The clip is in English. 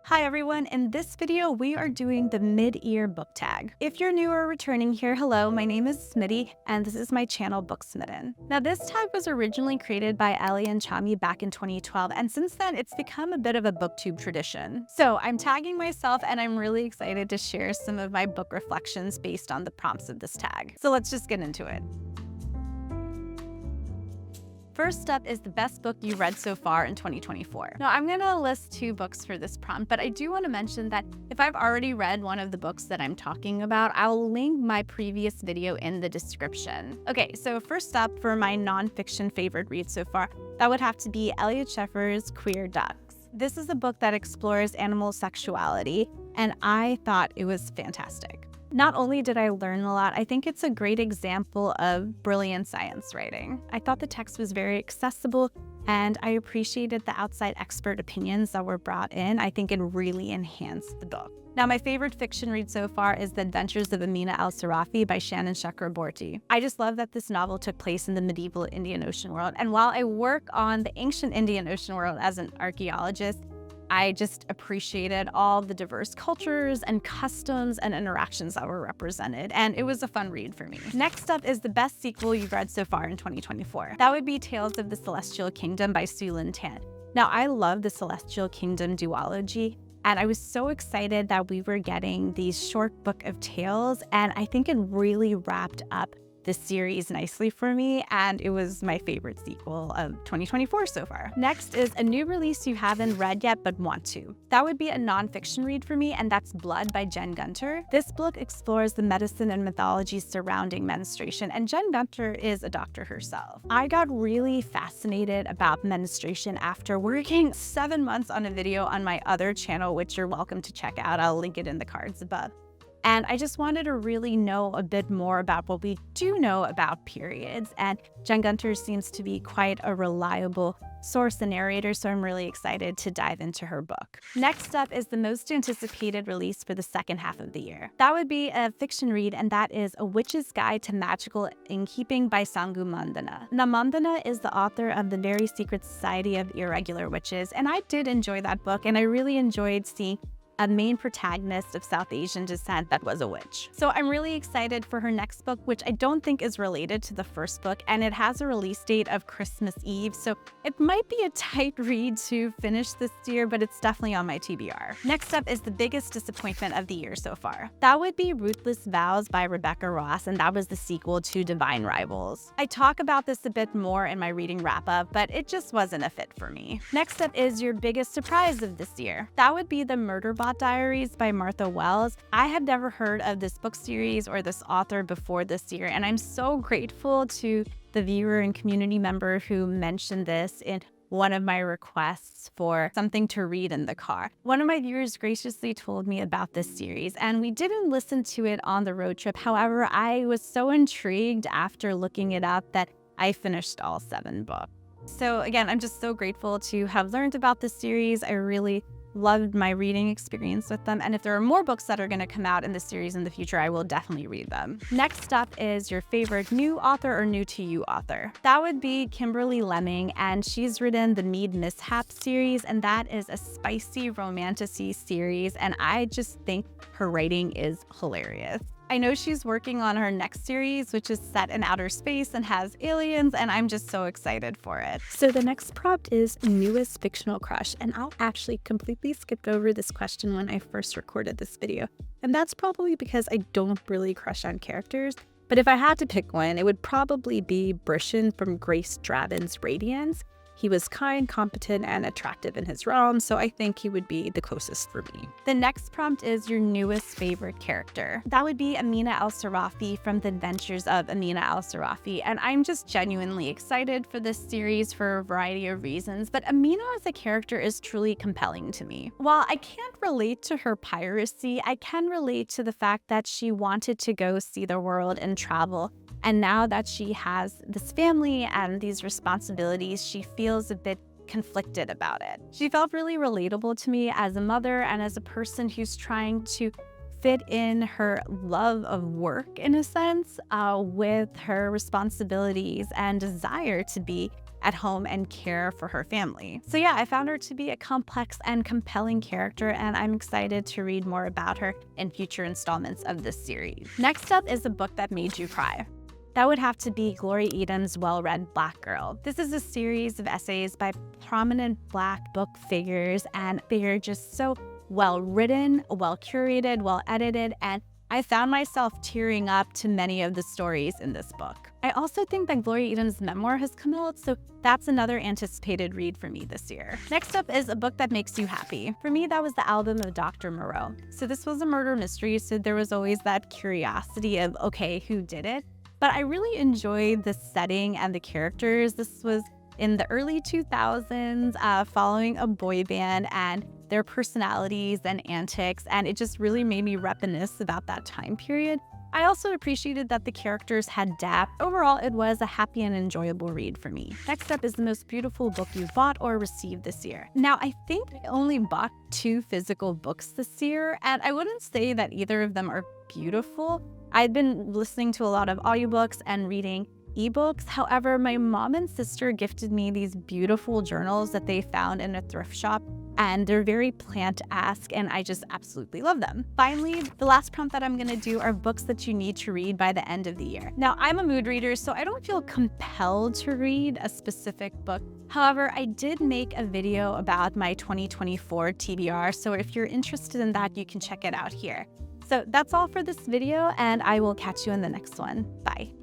Hi everyone, in this video we are doing the mid-year book tag. If you're new or returning here, hello, my name is Smitty and this is my channel Booksmitten. Now this tag was originally created by Ellie and Chami back in 2012 and since then it's become a bit of a booktube tradition. So I'm tagging myself and I'm really excited to share some of my book reflections based on the prompts of this tag. So let's just get into it. First up is the best book you read so far in 2024. Now, I'm going to list 2 books for this prompt, but I do want to mention that if I've already read one of the books that I'm talking about, I'll link my previous video in the description. Okay, so first up for my nonfiction favorite read so far, that would have to be Elliot Sheffer's Queer Ducks. This is a book that explores animal sexuality, and I thought it was fantastic. Not only did I learn a lot, I think it's a great example of brilliant science writing. I thought the text was very accessible and I appreciated the outside expert opinions that were brought in. I think it really enhanced the book. Now, my favorite fiction read so far is The Adventures of Amina al-Sarafi by Shannon Chakraborty. I just love that this novel took place in the medieval Indian Ocean world. And while I work on the ancient Indian Ocean world as an archaeologist, I just appreciated all the diverse cultures and customs and interactions that were represented, and it was a fun read for me. Next up is the best sequel you've read so far in 2024. That would be Tales of the Celestial Kingdom by Sue Lin Tan. Now, I love the Celestial Kingdom duology, and I was so excited that we were getting these short book of tales, and I think it really wrapped up the series nicely for me, and it was my favorite sequel of 2024 so far. Next is a new release you haven't read yet but want to. That would be a nonfiction read for me, and that's Blood by Jen Gunter. This book explores the medicine and mythology surrounding menstruation, and Jen Gunter is a doctor herself. I got really fascinated about menstruation after working 7 months on a video on my other channel, which you're welcome to check out. I'll link it in the cards above. And I just wanted to really know a bit more about what we do know about periods. And Jen Gunter seems to be quite a reliable source and narrator, so I'm really excited to dive into her book. Next up is the most anticipated release for the second half of the year. That would be a fiction read, and that is A Witch's Guide to Magical Innkeeping by Sangu Mandana. Now, Mandana is the author of The Very Secret Society of Irregular Witches, and I did enjoy that book, and I really enjoyed seeing a main protagonist of South Asian descent that was a witch. So I'm really excited for her next book, which I don't think is related to the first book, and it has a release date of Christmas Eve, so it might be a tight read to finish this year, but it's definitely on my TBR. Next up is the biggest disappointment of the year so far. That would be Ruthless Vows by Rebecca Ross, and that was the sequel to Divine Rivals. I talk about this a bit more in my reading wrap-up, but it just wasn't a fit for me. Next up is your biggest surprise of this year. That would be The Murderbot Diaries by Martha Wells. I had never heard of this book series or this author before this year, and I'm so grateful to the viewer and community member who mentioned this in one of my requests for something to read in the car. One of my viewers graciously told me about this series, and we didn't listen to it on the road trip. However, I was so intrigued after looking it up that I finished all 7 books. So again, I'm just so grateful to have learned about this series. I really loved my reading experience with them, and if there are more books that are going to come out in this series in the future, I will definitely read them. Next up is your favorite new author or new to you author. That would be Kimberly Lemming, and she's written the Mead Mishap series, and that is a spicy romantasy series, and I just think her writing is hilarious. I know she's working on her next series, which is set in outer space and has aliens, and I'm just so excited for it. So the next prompt is newest fictional crush, and I'll actually completely skipped over this question when I first recorded this video. And that's probably because I don't really crush on characters, but if I had to pick one, it would probably be Brishan from Grace Draven's Radiance. He was kind, competent, and attractive in his realm, so I think he would be the closest for me. The next prompt is your newest favorite character. That would be Amina al-Sarafi from The Adventures of Amina al-Sarafi, and I'm just genuinely excited for this series for a variety of reasons, but Amina as a character is truly compelling to me. While I can't relate to her piracy, I can relate to the fact that she wanted to go see the world and travel. And now that she has this family and these responsibilities, she feels a bit conflicted about it. She felt really relatable to me as a mother and as a person who's trying to fit in her love of work, in a sense, with her responsibilities and desire to be at home and care for her family. So yeah, I found her to be a complex and compelling character, and I'm excited to read more about her in future installments of this series. Next up is a book that made you cry. That would have to be Gloria Edom's well-read Black Girl. This is a series of essays by prominent Black book figures, and they are just so well-written, well-curated, well-edited, and I found myself tearing up to many of the stories in this book. I also think that Gloria Edom's memoir has come out, so that's another anticipated read for me this year. Next up is a book that makes you happy. For me, that was The Album of Dr. Moreau. So this was a murder mystery, so there was always that curiosity of, okay, who did it? But I really enjoyed the setting and the characters. This was in the early 2000s, following a boy band and their personalities and antics, and it just really made me reminisce about that time period. I also appreciated that the characters had depth. Overall, it was a happy and enjoyable read for me. Next up is the most beautiful book you bought or received this year. Now, I think I only bought 2 physical books this year, and I wouldn't say that either of them are beautiful. I've been listening to a lot of audiobooks and reading ebooks. However, my mom and sister gifted me these beautiful journals that they found in a thrift shop, and they're very plant-esque, and I just absolutely love them. Finally, the last prompt that I'm gonna do are books that you need to read by the end of the year. Now, I'm a mood reader, so I don't feel compelled to read a specific book. However, I did make a video about my 2024 TBR, so if you're interested in that, you can check it out here. So that's all for this video, and I will catch you in the next one. Bye.